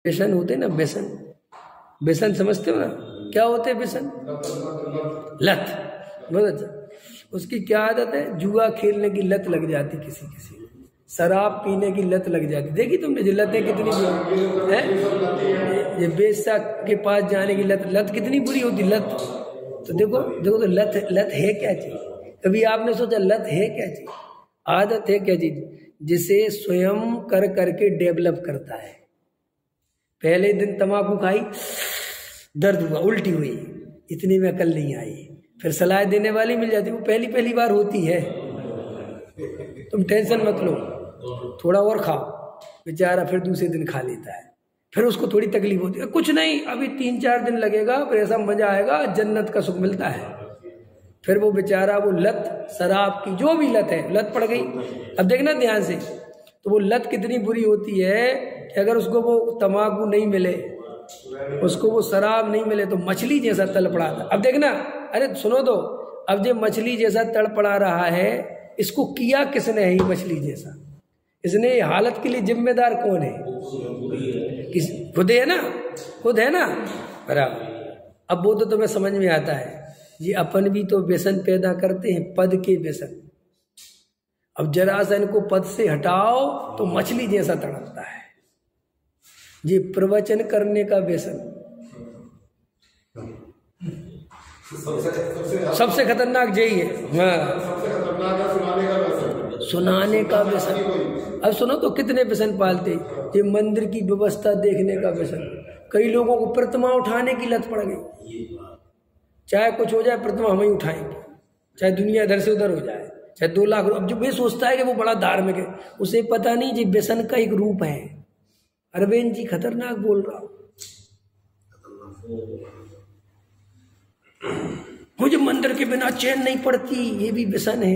व्यसन होते ना, व्यसन, व्यसन समझते हो ना क्या होते हैं व्यसन? लत। बहुत अच्छा। उसकी क्या आदत है? जुआ खेलने की लत लग जाती, किसी किसी शराब पीने की लत लग जाती। देखी तुमने ये लतें कितनी बुरी है? ये बेश्या के पास जाने की लत, लत कितनी बुरी होती लत। तो देखो देखो तो लत, लत है क्या चीज? कभी आपने सोचा लत है क्या चीज? आदत है क्या चीज? जिसे स्वयं कर करके डेवलप करता है। पहले दिन तंबाकू खाई, दर्द हुआ, उल्टी हुई, इतनी में अकल नहीं आई, फिर सलाह देने वाली मिल जाती, वो पहली पहली बार होती है, तुम टेंशन मत लो, थोड़ा और खाओ। बेचारा फिर दूसरे दिन खा लेता है, फिर उसको थोड़ी तकलीफ होती है, कुछ नहीं अभी 3-4 दिन लगेगा, फिर ऐसा मजा आएगा, जन्नत का सुख मिलता है। फिर वो बेचारा वो लत, शराब की जो भी लत है, लत पड़ गई। अब देखना ध्यान से, तो वो लत कितनी बुरी होती है कि अगर उसको वो तंबाकू नहीं मिले, उसको वो शराब नहीं मिले, तो मछली जैसा तड़पड़ाता। अब देखना, अरे सुनो तो, अब जो मछली जैसा तड़पड़ा रहा है, इसको किया किसने है? ये मछली जैसा, इसने हालत के लिए जिम्मेदार कौन है? खुद है ना, खुद है ना, बराबर। अब वो तो तुम्हें समझ में आता है, ये अपन भी तो व्यसन पैदा करते हैं, पद के व्यसन। अब जरा सा इनको पद से हटाओ तो मछली जैसा तड़पता है। ये प्रवचन करने का व्यसन सबसे खतरनाक यही है। हाँ, सुनाने का व्यसन। अब सुनो तो कितने व्यसन पालते, ये मंदिर की व्यवस्था देखने का व्यसन। कई लोगों को प्रतिमा उठाने की लत पड़ गई, चाहे कुछ हो जाए प्रतिमा हम ही उठाएंगे, चाहे दुनिया इधर से उधर हो जाए, चाहे 2 लाख। अब जो वे सोचता है कि वो बड़ा धार्मिक है, उसे पता नहीं ये व्यसन का एक रूप है। अरविंद जी खतरनाक बोल रहा हूं, मुझे मंदिर के बिना चैन नहीं पड़ती, ये भी व्यसन है।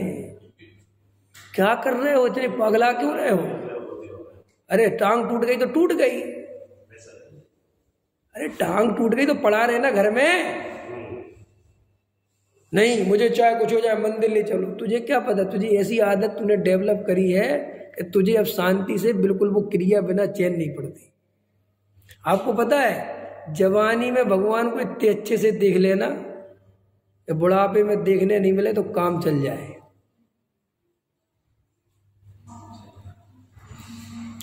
क्या कर रहे हो, इतने पगला क्यों रहे हो? अरे टांग टूट गई तो टूट गई, अरे टांग टूट गई तो पड़ा रहे ना घर में। नहीं, मुझे चाहे कुछ हो जाए मंदिर ले चलो। तुझे क्या पता, तुझे ऐसी आदत तूने डेवलप करी है कि तुझे अब शांति से बिल्कुल वो क्रिया बिना चैन नहीं पड़ती। आपको पता है, जवानी में भगवान को इतने अच्छे से देख लेना, बुढ़ापे में देखने नहीं मिले तो काम चल जाए।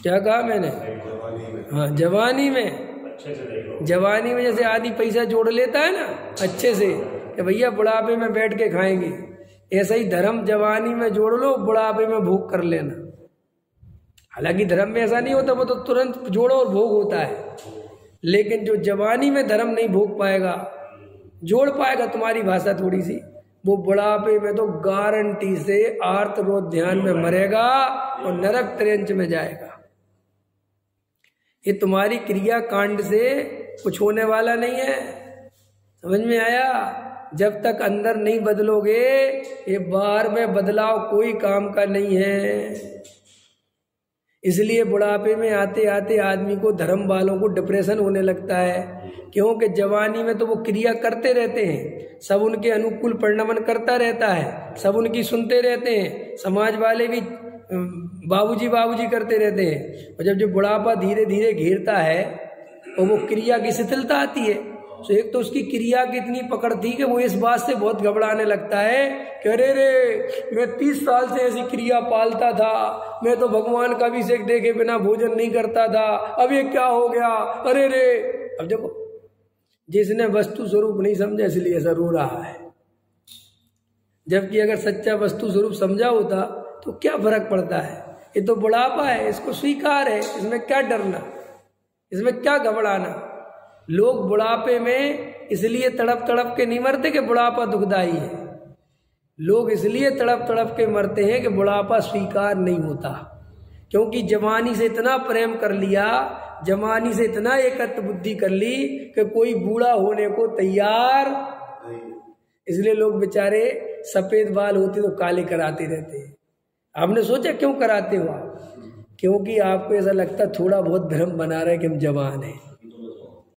क्या कहा मैंने? हाँ, जवानी में, जवानी में जैसे आदमी पैसा जोड़ लेता है ना अच्छे से कि भैया बुढ़ापे में बैठ के खाएंगे, ऐसा ही धर्म जवानी में जोड़ लो, बुढ़ापे में भोग कर लेना। हालांकि धर्म में ऐसा नहीं होता, वो तो तुरंत जोड़ो और भोग होता है, लेकिन जो जवानी में धर्म नहीं भोग पाएगा, जोड़ पाएगा, तुम्हारी भाषा थोड़ी सी, वो बुढ़ापे में तो गारंटी से आर्त रोध ध्यान में मरेगा और नरक त्रेंच में जाएगा। ये तुम्हारी क्रिया कांड से कुछ होने वाला नहीं है, समझ में आया? जब तक अंदर नहीं बदलोगे, ये बाहर में बदलाव कोई काम का नहीं है। इसलिए बुढ़ापे में आते आते आदमी को, धर्म वालों को डिप्रेशन होने लगता है, क्योंकि जवानी में तो वो क्रिया करते रहते हैं, सब उनके अनुकूल परिणमन करता रहता है, सब उनकी सुनते रहते हैं, समाज वाले भी बाबूजी बाबूजी करते रहते हैं। और जब बुढ़ापा धीरे धीरे घेरता है और वो क्रिया की शिथिलता आती है, तो एक तो उसकी क्रिया की इतनी पकड़ थी कि वो इस बात से बहुत घबराने लगता है कि अरे रे, मैं 30 साल से ऐसी क्रिया पालता था, मैं तो भगवान का अभिषेक देखे बिना भोजन नहीं करता था, अब ये क्या हो गया, अरे रे। अब देखो, जिसने वस्तु स्वरूप नहीं समझा इसलिए ऐसा रो रहा है, जबकि अगर सच्चा वस्तु स्वरूप समझा होता तो क्या फर्क पड़ता है। ये तो बुढ़ापा है, इसको स्वीकार है, इसमें क्या डरना, इसमें क्या घबराना। लोग बुढ़ापे में इसलिए तड़प तड़प के नहीं मरते कि बुढ़ापा दुखदाई है, लोग इसलिए तड़प तड़प के मरते हैं कि बुढ़ापा स्वीकार नहीं होता, क्योंकि जवानी से इतना प्रेम कर लिया, जवानी से इतना एकत्र बुद्धि कर ली कि कोई बूढ़ा होने को तैयार। इसलिए लोग बेचारे सफेद बाल होते तो काले कराते रहते हैं। आपने सोचा क्यों कराते हो आप? क्योंकि आपको ऐसा लगता थोड़ा बहुत भ्रम बना रहे कि हम जवान हैं।